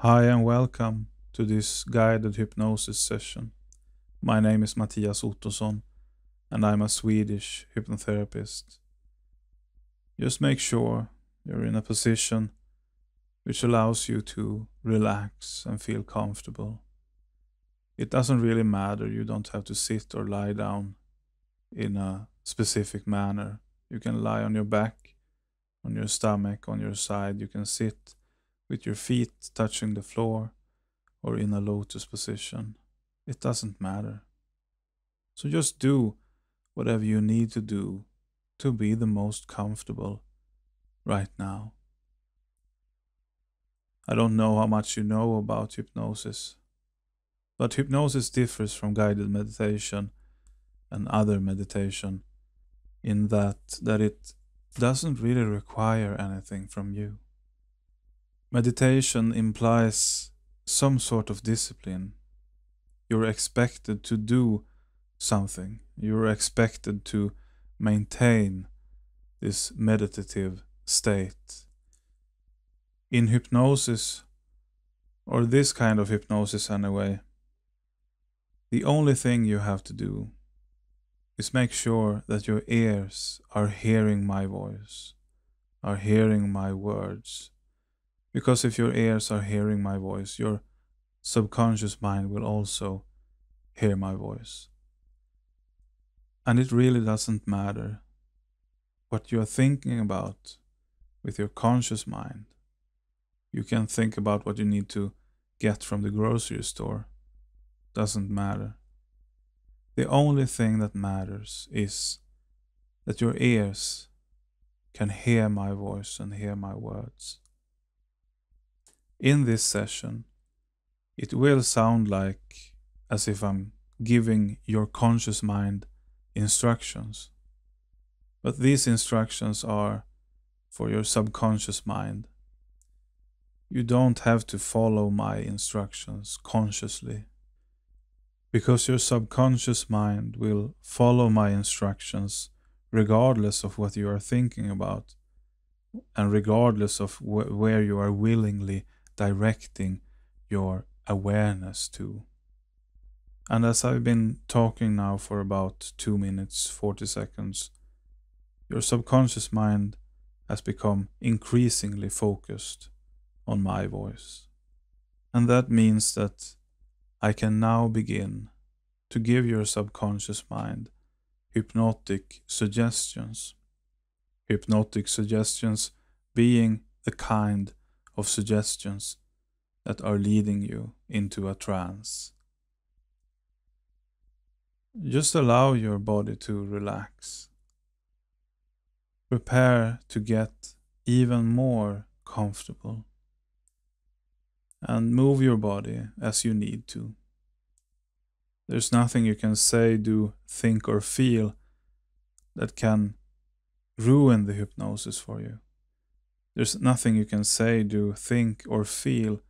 Hi and welcome to this guided hypnosis session. My name is Mattias Ottosson and I'm a Swedish hypnotherapist. Just make sure you're in a position which allows you to relax and feel comfortable. It doesn't really matter, you don't have to sit or lie down in a specific manner. You can lie on your back, on your stomach, on your side. You can sit with your feet touching the floor or in a lotus position. It doesn't matter. So just do whatever you need to do to be the most comfortable right now. I don't know how much you know about hypnosis, but hypnosis differs from guided meditation and other meditation in that it doesn't really require anything from you. Meditation implies some sort of discipline. You're expected to do something. You're expected to maintain this meditative state. In hypnosis, or this kind of hypnosis anyway, the only thing you have to do is make sure that your ears are hearing my voice, are hearing my words. Because if your ears are hearing my voice, your subconscious mind will also hear my voice. And it really doesn't matter what you're thinking about with your conscious mind. You can think about what you need to get from the grocery store. Doesn't matter. The only thing that matters is that your ears can hear my voice and hear my words. In this session, it will sound like as if I'm giving your conscious mind instructions. But these instructions are for your subconscious mind. You don't have to follow my instructions consciously, because your subconscious mind will follow my instructions regardless of what you are thinking about and regardless of where you are willingly directing your awareness to. And as I've been talking now for about 2 minutes, 40 seconds, your subconscious mind has become increasingly focused on my voice. And that means that I can now begin to give your subconscious mind hypnotic suggestions. Hypnotic suggestions being the kind of suggestions that are leading you into a trance. Just allow your body to relax. Prepare to get even more comfortable. And move your body as you need to. There's nothing you can say, do, think, or feel that can ruin the hypnosis for you. There's nothing you can say, do, think, or feel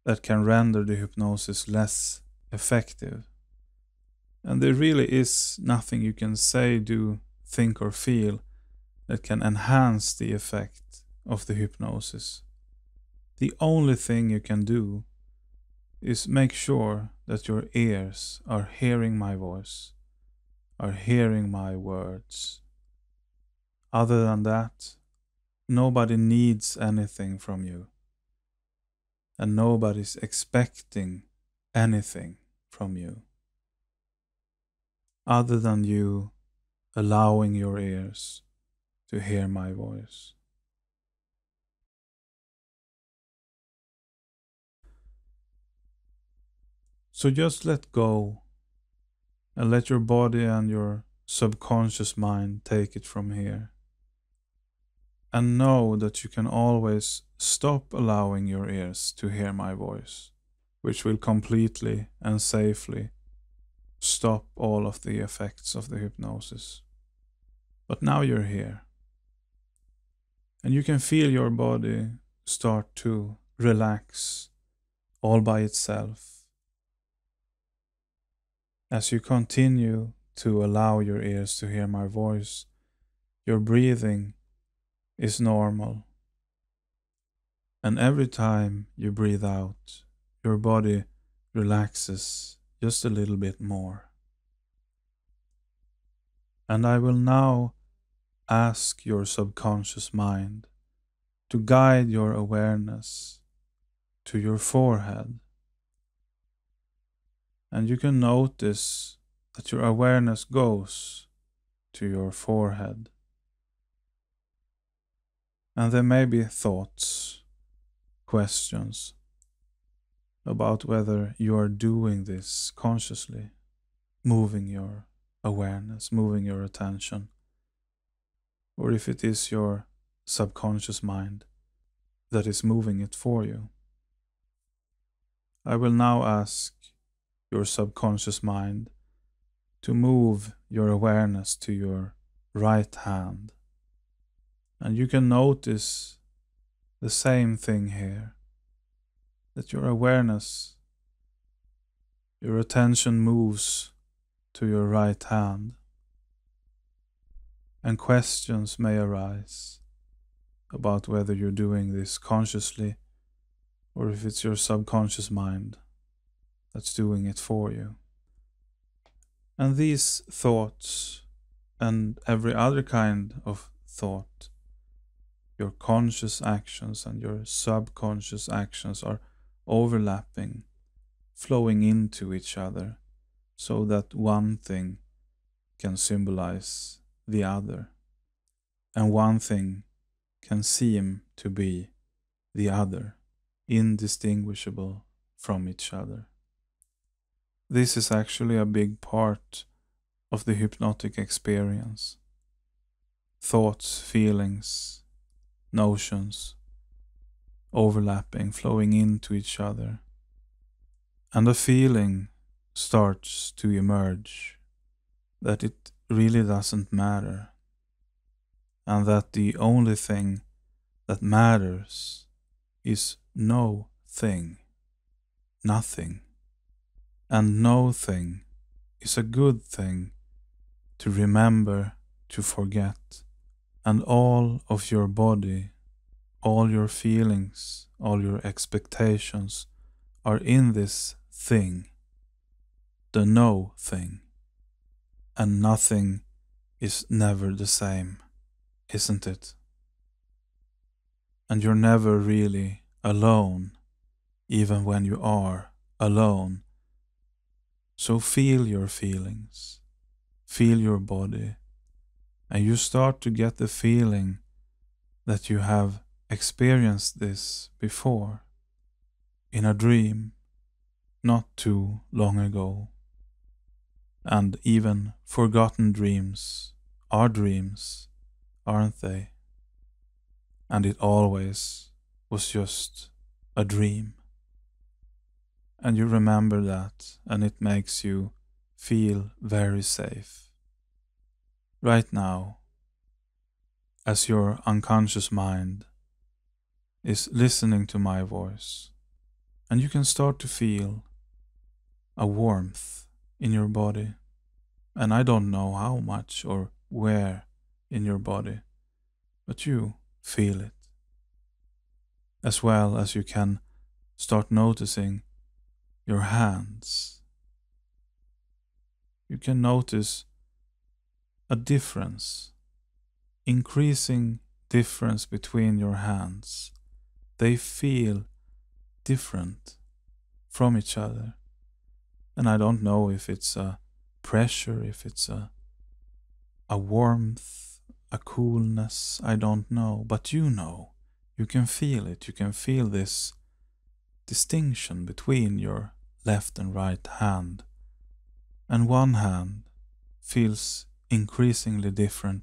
that can render the hypnosis less effective. And there really is nothing you can say, do, think, or feel that can enhance the effect of the hypnosis. The only thing you can do is make sure that your ears are hearing my voice, are hearing my words. Other than that, nobody needs anything from you. And nobody's expecting anything from you. Other than you allowing your ears to hear my voice. So just let go and let your body and your subconscious mind take it from here. And know that you can always stop allowing your ears to hear my voice, which will completely and safely stop all of the effects of the hypnosis. But now you're here. And you can feel your body start to relax all by itself. As you continue to allow your ears to hear my voice, your breathing is normal. And every time you breathe out, your body relaxes just a little bit more. And I will now ask your subconscious mind to guide your awareness to your forehead. And you can notice that your awareness goes to your forehead. And there may be thoughts, questions about whether you are doing this consciously, moving your awareness, moving your attention, or if it is your subconscious mind that is moving it for you. I will now ask your subconscious mind to move your awareness to your right hand. And you can notice the same thing here, that your awareness, your attention moves to your right hand, and questions may arise about whether you're doing this consciously or if it's your subconscious mind that's doing it for you. And these thoughts and every other kind of thought, your conscious actions and your subconscious actions are overlapping, flowing into each other, so that one thing can symbolize the other, and one thing can seem to be the other, indistinguishable from each other. This is actually a big part of the hypnotic experience. Thoughts, feelings, notions, overlapping, flowing into each other. And a feeling starts to emerge that it really doesn't matter, and that the only thing that matters is no thing, nothing. And no thing is a good thing to remember, to forget. And all of your body, all your feelings, all your expectations are in this thing, the no thing. And nothing is never the same, isn't it? And you're never really alone, even when you are alone. So feel your feelings, feel your body, and you start to get the feeling that you have experienced this before, in a dream, not too long ago. And even forgotten dreams are dreams, aren't they? And it always was just a dream. And you remember that, and it makes you feel very safe. Right now, as your unconscious mind is listening to my voice, and you can start to feel a warmth in your body. And I don't know how much or where in your body, but you feel it. As well as you can start noticing your hands. You can notice a difference, increasing difference between your hands. They feel different from each other. And I don't know if it's a pressure, if it's a warmth, a coolness, I don't know. But you know, you can feel it. You can feel this distinction between your left and right hand. And one hand feels increasingly different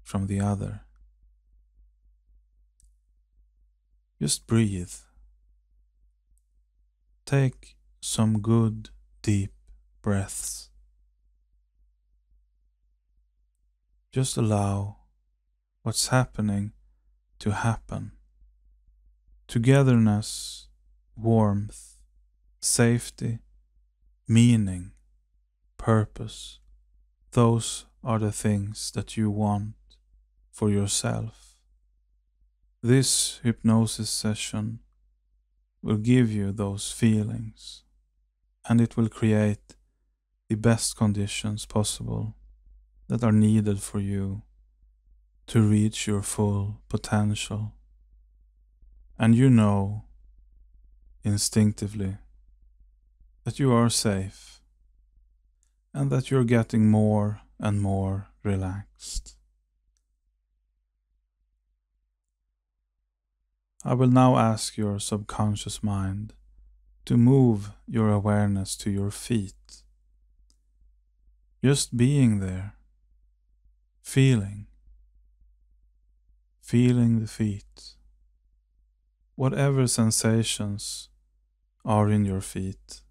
from the other. Just breathe. Take some good, deep breaths. Just allow what's happening to happen. Togetherness, warmth, safety, meaning, purpose. Those are the things that you want for yourself. This hypnosis session will give you those feelings, and it will create the best conditions possible that are needed for you to reach your full potential. And you know instinctively that you are safe and that you're getting more and more relaxed. I will now ask your subconscious mind to move your awareness to your feet. Just being there, feeling the feet. Whatever sensations are in your feet,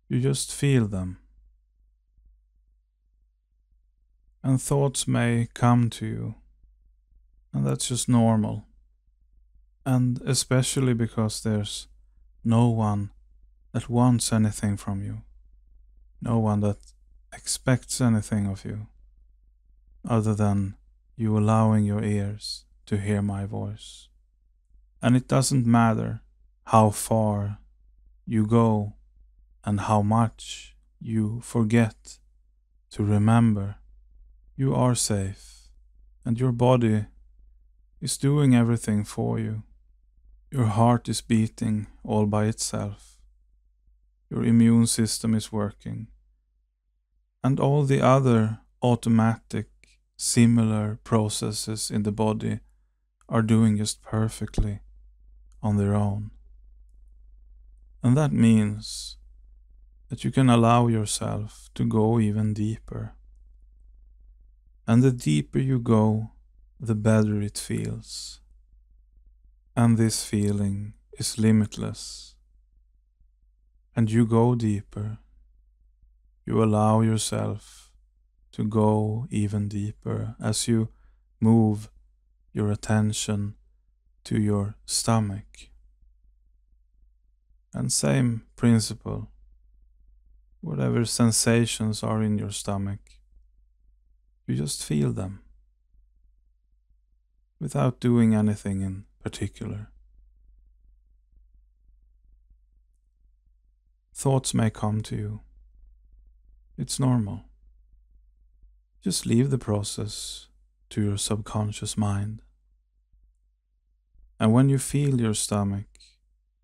you just feel them. And thoughts may come to you, and that's just normal. And especially because there's no one that wants anything from you, no one that expects anything of you, other than you allowing your ears to hear my voice. And it doesn't matter how far you go and how much you forget to remember. You are safe, and your body is doing everything for you. Your heart is beating all by itself. Your immune system is working. And all the other automatic, similar processes in the body are doing just perfectly on their own. And that means that you can allow yourself to go even deeper. And the deeper you go, the better it feels. And this feeling is limitless. And you go deeper. You allow yourself to go even deeper as you move your attention to your stomach. And same principle. Whatever sensations are in your stomach, you just feel them without doing anything in particular. Thoughts may come to you. It's normal. Just leave the process to your subconscious mind. And when you feel your stomach,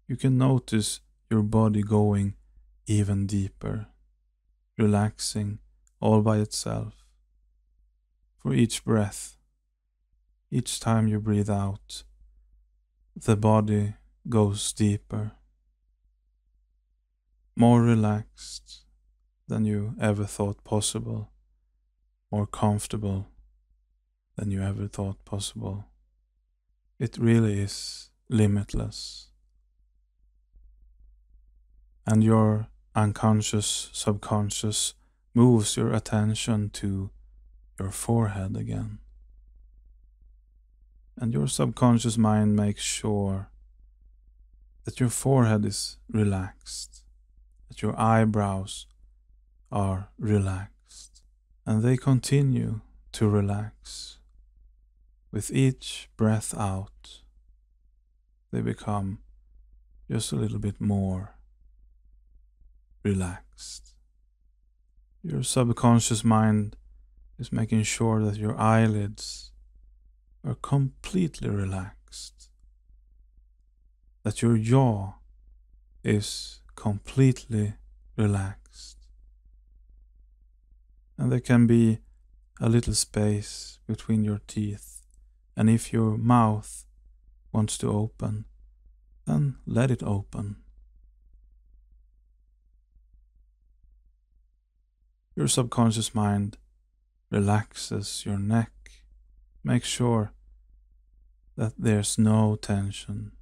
you can notice your body going even deeper, relaxing all by itself. For each breath, each time you breathe out, the body goes deeper, more relaxed than you ever thought possible, more comfortable than you ever thought possible. It really is limitless. And your unconscious, subconscious moves your attention to your forehead again. And your subconscious mind makes sure that your forehead is relaxed, that your eyebrows are relaxed, and they continue to relax. With each breath out, they become just a little bit more relaxed. Your subconscious mind is making sure that your eyelids are completely relaxed, that your jaw is completely relaxed, and there can be a little space between your teeth, and if your mouth wants to open, then let it open. Your subconscious mind relaxes your neck. Make sure that there's no tension.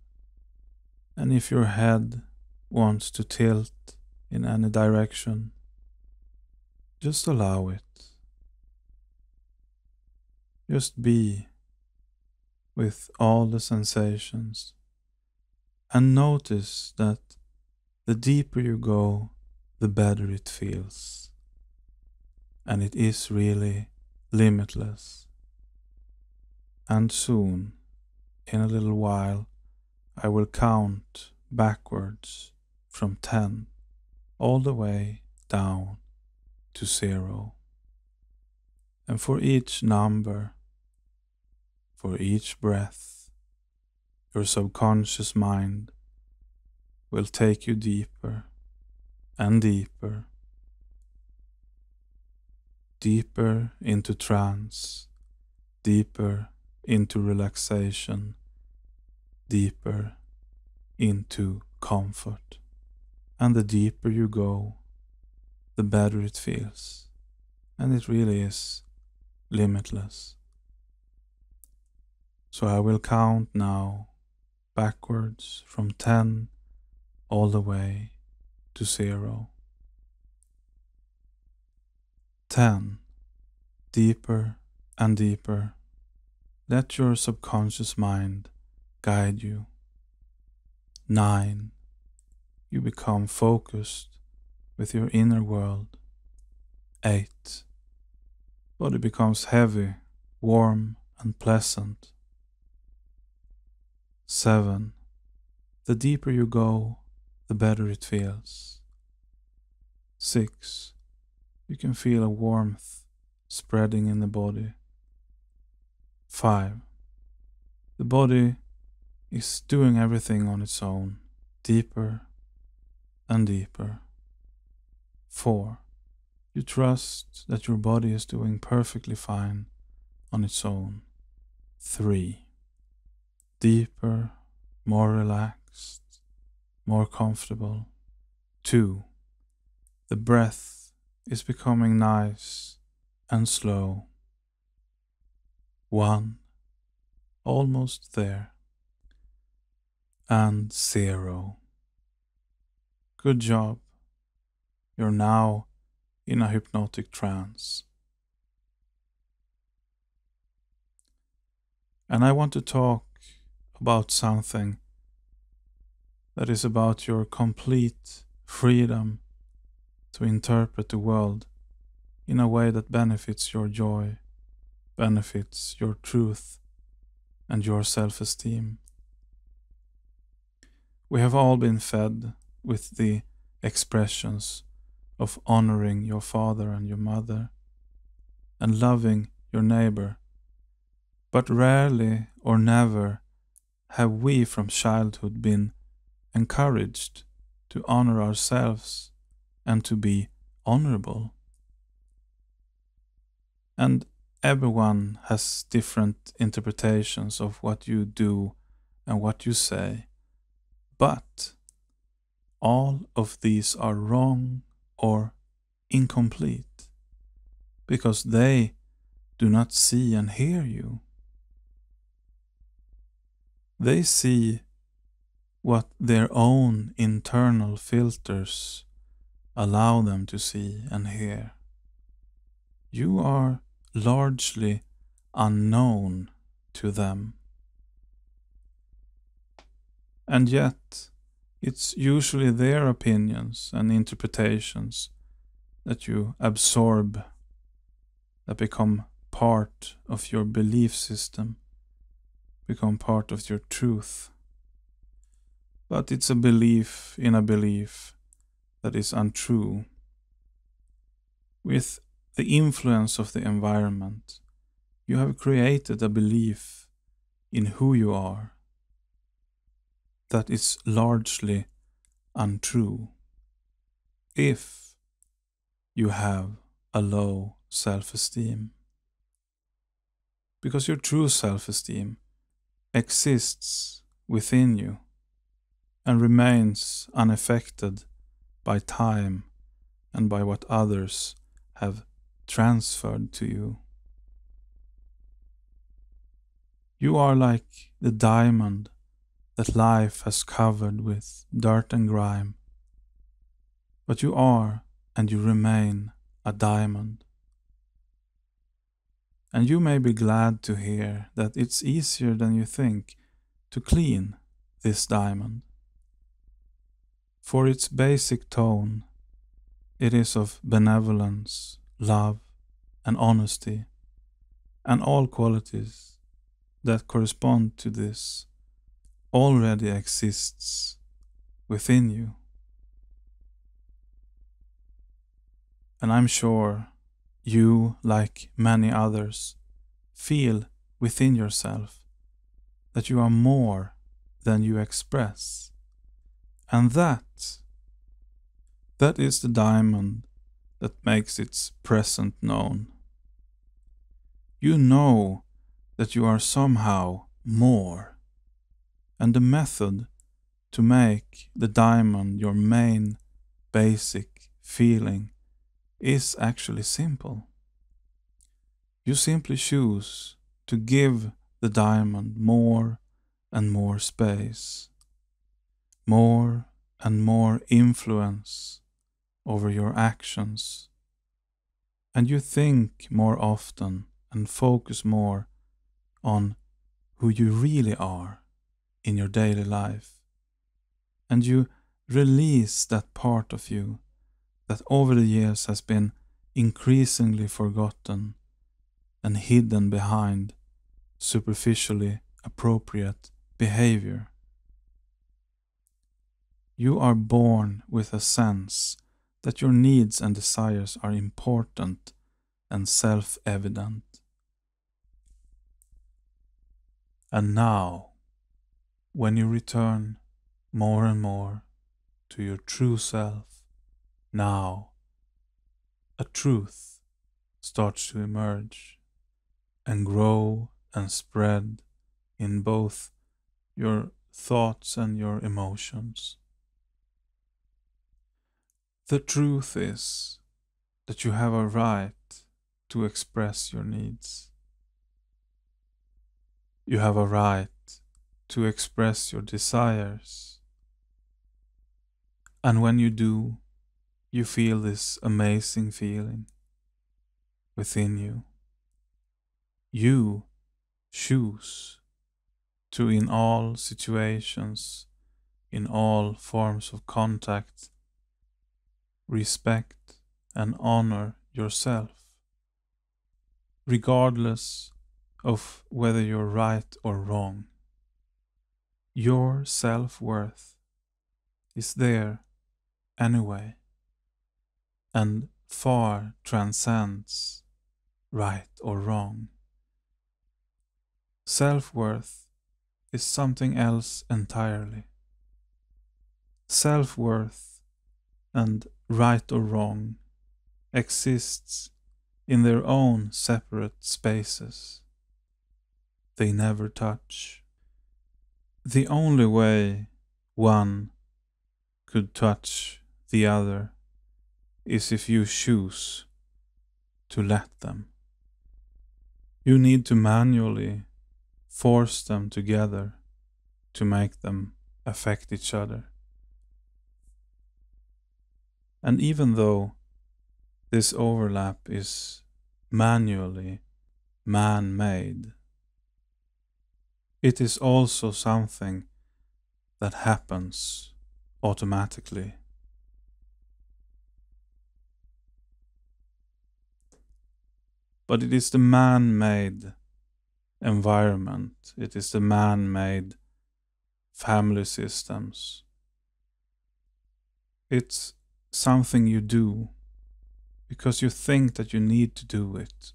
And if your head wants to tilt in any direction, just allow it. Just be with all the sensations. And notice that the deeper you go, the better it feels. And it is really limitless. And soon in a little while, I will count backwards from 10 all the way down to 0. And for each number, for each breath, your subconscious mind will take you deeper and deeper, deeper into trance, deeper into relaxation, deeper into comfort. And the deeper you go, the better it feels. And it really is limitless. So I will count now backwards from 10 all the way to 0. 10. Deeper and deeper. Let your subconscious mind guide you. 9. You become focused with your inner world. 8. Body becomes heavy, warm, and pleasant. 7. The deeper you go, the better it feels. 6. You can feel a warmth spreading in the body. 5. The body is doing everything on its own, deeper and deeper. 4. You trust that your body is doing perfectly fine on its own. 3. Deeper, more relaxed, more comfortable. 2. The breath is becoming nice and slow. 1. Almost there. And 0. Good job. You're now in a hypnotic trance. And I want to talk about something that is about your complete freedom to interpret the world in a way that benefits your joy, benefits your truth, and your self-esteem. We have all been fed with the expressions of honoring your father and your mother and loving your neighbor, but rarely or never have we from childhood been encouraged to honor ourselves and to be honorable. And everyone has different interpretations of what you do and what you say, but all of these are wrong or incomplete because they do not see and hear you. They see what their own internal filters allow them to see and hear. You are largely unknown to them. And yet, it's usually their opinions and interpretations that you absorb, that become part of your belief system, become part of your truth. But it's a belief in a belief that is untrue. With the influence of the environment, you have created a belief in who you are that is largely untrue if you have a low self-esteem. Because your true self-esteem exists within you and remains unaffected by time and by what others have transferred to you. You are like the diamond that life has covered with dirt and grime, but you are and you remain a diamond. And you may be glad to hear that it's easier than you think to clean this diamond. For its basic tone, it is of benevolence, love, and honesty, and all qualities that correspond to this already exists within you. And I'm sure you, like many others, feel within yourself that you are more than you express. And that is the diamond that makes its present known. You know that you are somehow more. And the method to make the diamond your main basic feeling is actually simple. You simply choose to give the diamond more and more space, more and more influence over your actions, and you think more often and focus more on who you really are in your daily life, and you release that part of you that over the years has been increasingly forgotten and hidden behind superficially appropriate behavior. You are born with a sense that your needs and desires are important and self-evident. And now, when you return more and more to your true self, now a truth starts to emerge and grow and spread in both your thoughts and your emotions. The truth is that you have a right to express your needs. You have a right to express your desires. And when you do, you feel this amazing feeling within you. You choose to, in all situations, in all forms of contact, respect and honor yourself, regardless of whether you're right or wrong. Your self-worth is there anyway, and far transcends right or wrong. Self-worth is something else entirely. Self-worth and right or wrong exists in their own separate spaces. They never touch. The only way one could touch the other is if you choose to let them. You need to manually force them together to make them affect each other. And even though this overlap is manually man-made, it is also something that happens automatically. But it is the man-made environment, it is the man-made family systems. It's something you do because you think that you need to do it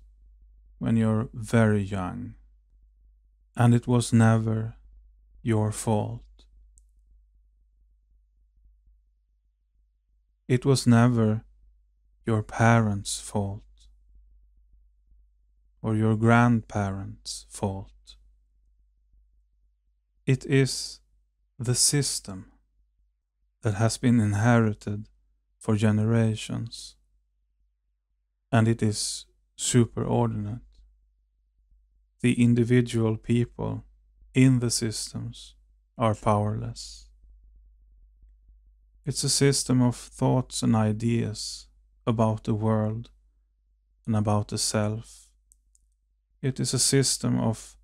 when you're very young. And it was never your fault. It was never your parents' fault or your grandparents' fault. It is the system that has been inherited for generations, and it is superordinate. The individual people in the systems are powerless. It's a system of thoughts and ideas about the world and about the self. It is a system of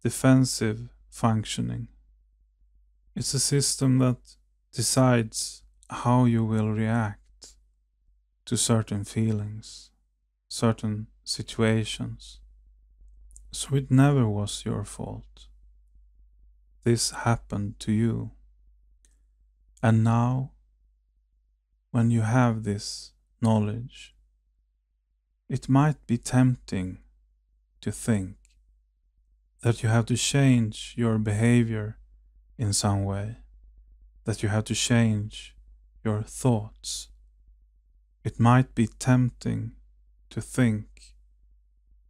defensive functioning. It's a system that decides how you will react to certain feelings, certain situations. So it never was your fault. This happened to you. And now, when you have this knowledge, it might be tempting to think that you have to change your behavior in some way, that you have to change your thoughts. It might be tempting to think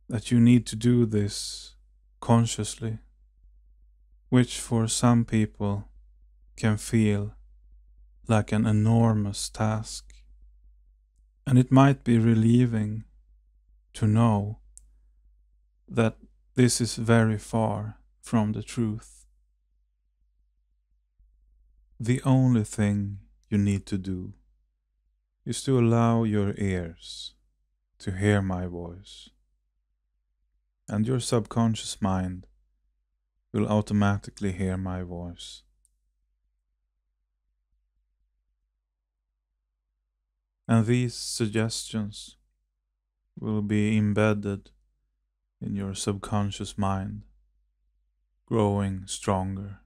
that you need to do this consciously, which for some people can feel like an enormous task. And it might be relieving to know that this is very far from the truth. The only thing you need to do is to allow your ears to hear my voice, and your subconscious mind will automatically hear my voice. And these suggestions will be embedded in your subconscious mind, growing stronger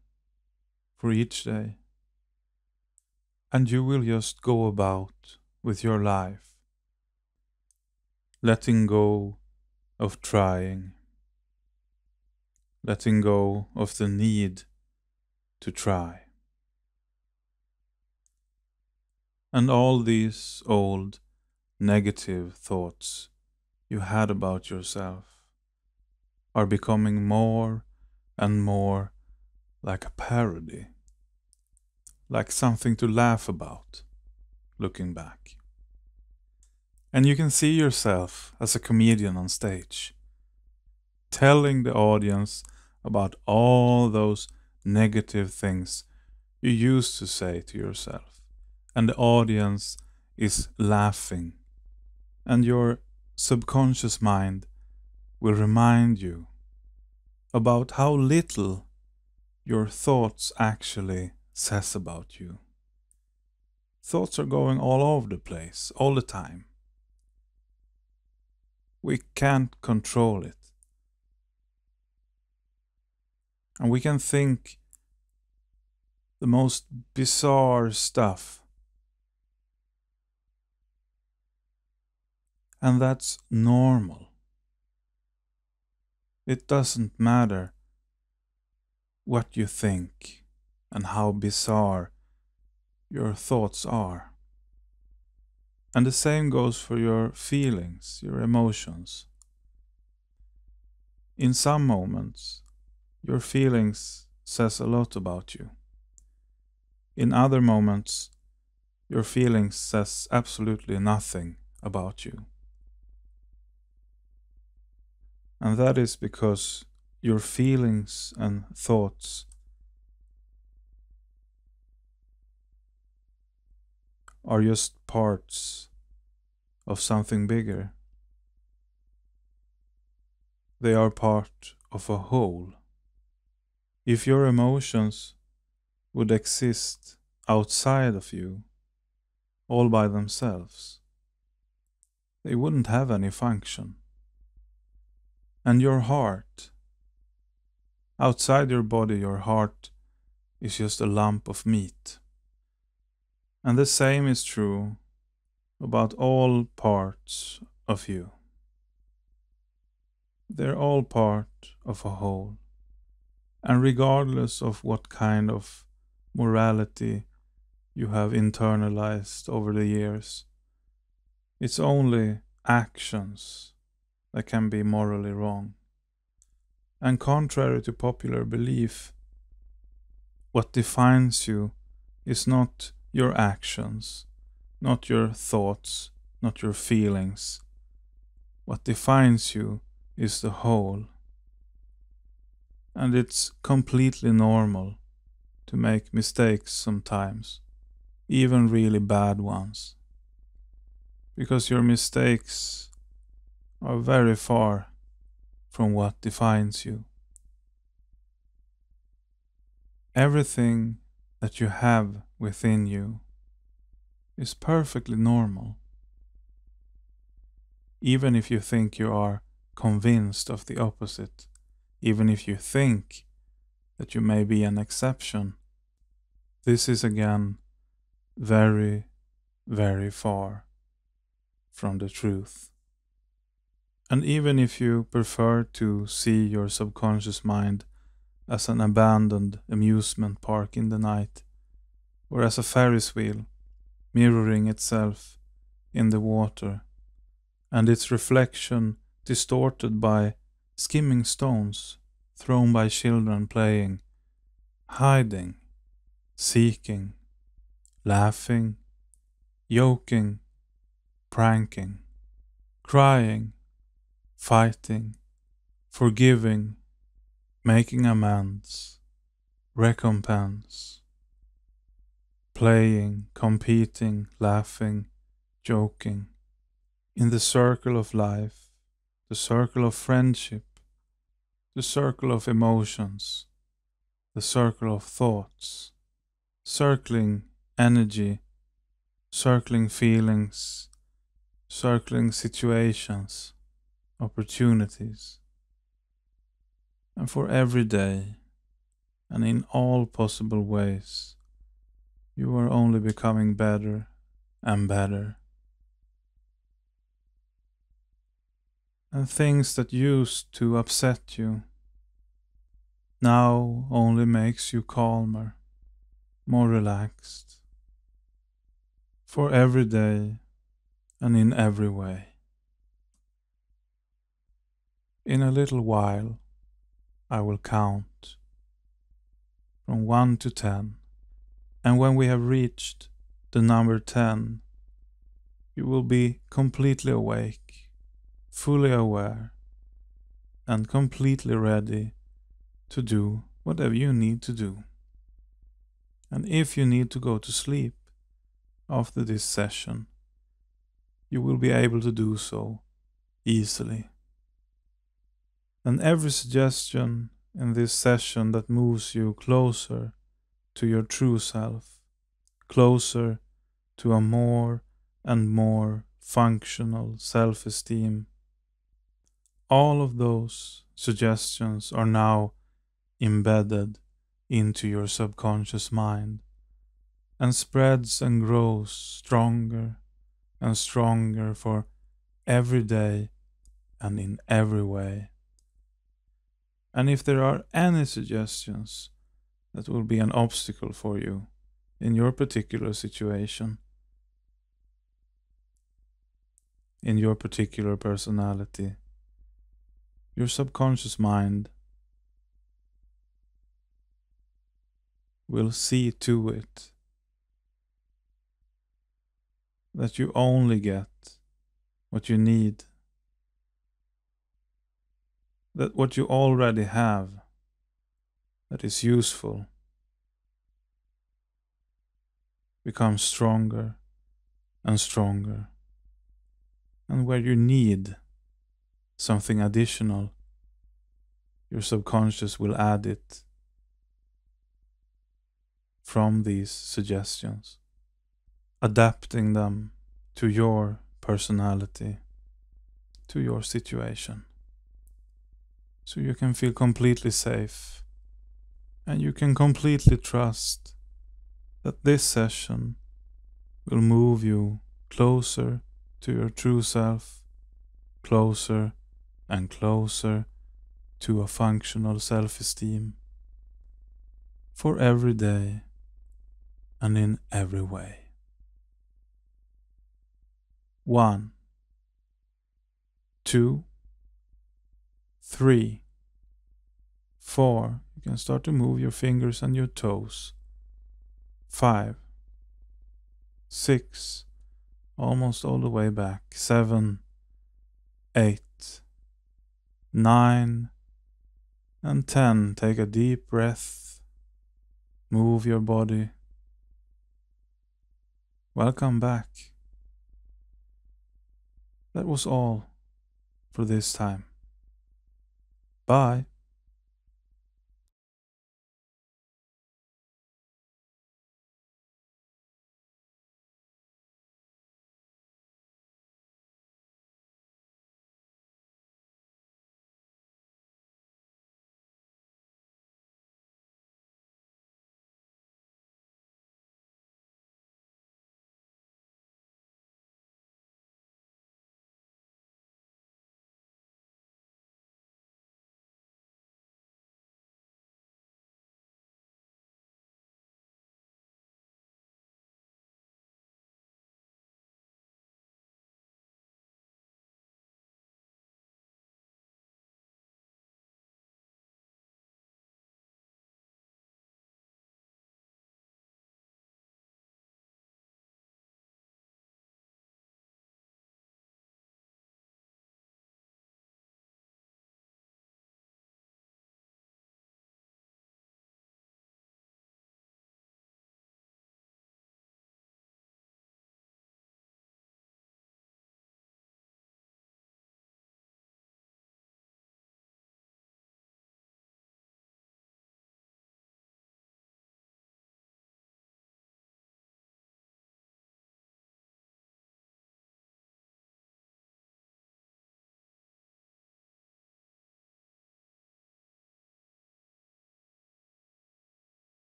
for each day. And you will just go about with your life, letting go of trying, letting go of the need to try. And all these old negative thoughts you had about yourself are becoming more and more like a parody, like something to laugh about, looking back. And you can see yourself as a comedian on stage, telling the audience about all those negative things you used to say to yourself. And the audience is laughing. And your subconscious mind will remind you about how little your thoughts actually says about you. Thoughts are going all over the place, all the time. We can't control it. And we can think the most bizarre stuff. And that's normal. It doesn't matter what you think and how bizarre your thoughts are. And the same goes for your feelings, your emotions. In some moments, your feelings says a lot about you. In other moments, your feelings says absolutely nothing about you. And that is because your feelings and thoughts are just parts of something bigger. They are part of a whole. If your emotions would exist outside of you, all by themselves, they wouldn't have any function. And your heart, outside your body, your heart is just a lump of meat. And the same is true about all parts of you. They're all part of a whole. And regardless of what kind of morality you have internalized over the years, it's only actions that can be morally wrong. And contrary to popular belief, what defines you is not your actions, not your thoughts, not your feelings. What defines you is the whole. And it's completely normal to make mistakes sometimes, even really bad ones. Because your mistakes are very far from what defines you. Everything that you have within you is perfectly normal. Even if you think you are convinced of the opposite, even if you think that you may be an exception. This is again very, very far from the truth. And even if you prefer to see your subconscious mind as an abandoned amusement park in the night, or as a Ferris wheel mirroring itself in the water, and its reflection distorted by skimming stones thrown by children playing, hiding, seeking, laughing, joking, pranking, crying, fighting, forgiving, making amends, recompense, playing, competing, laughing, joking, in the circle of life, the circle of friendship, the circle of emotions, the circle of thoughts, circling energy, circling feelings, circling situations, opportunities. And for every day, and in all possible ways, you are only becoming better and better. And things that used to upset you now only makes you calmer, more relaxed. For every day and in every way. In a little while, I will count from 1 to 10, and when we have reached the number 10, you will be completely awake, fully aware, and completely ready to do whatever you need to do. And if you need to go to sleep after this session, you will be able to do so easily. And every suggestion in this session that moves you closer to your true self, closer to a more and more functional self-esteem, all of those suggestions are now embedded into your subconscious mind and spreads and grows stronger and stronger for every day and in every way. And if there are any suggestions that will be an obstacle for you in your particular situation, in your particular personality, your subconscious mind will see to it that you only get what you need, that what you already have that is useful becomes stronger and stronger, and where you need something additional, your subconscious will add it from these suggestions, adapting them to your personality, to your situation. So you can feel completely safe, and you can completely trust that this session will move you closer to your true self, closer and closer to a functional self-esteem for every day and in every way. 1, 2, 3, 4. You can start to move your fingers and your toes. 5, 6, almost all the way back. 7, 8, 9, and 10. Take a deep breath. Move your body. Welcome back. That was all for this time. Bye.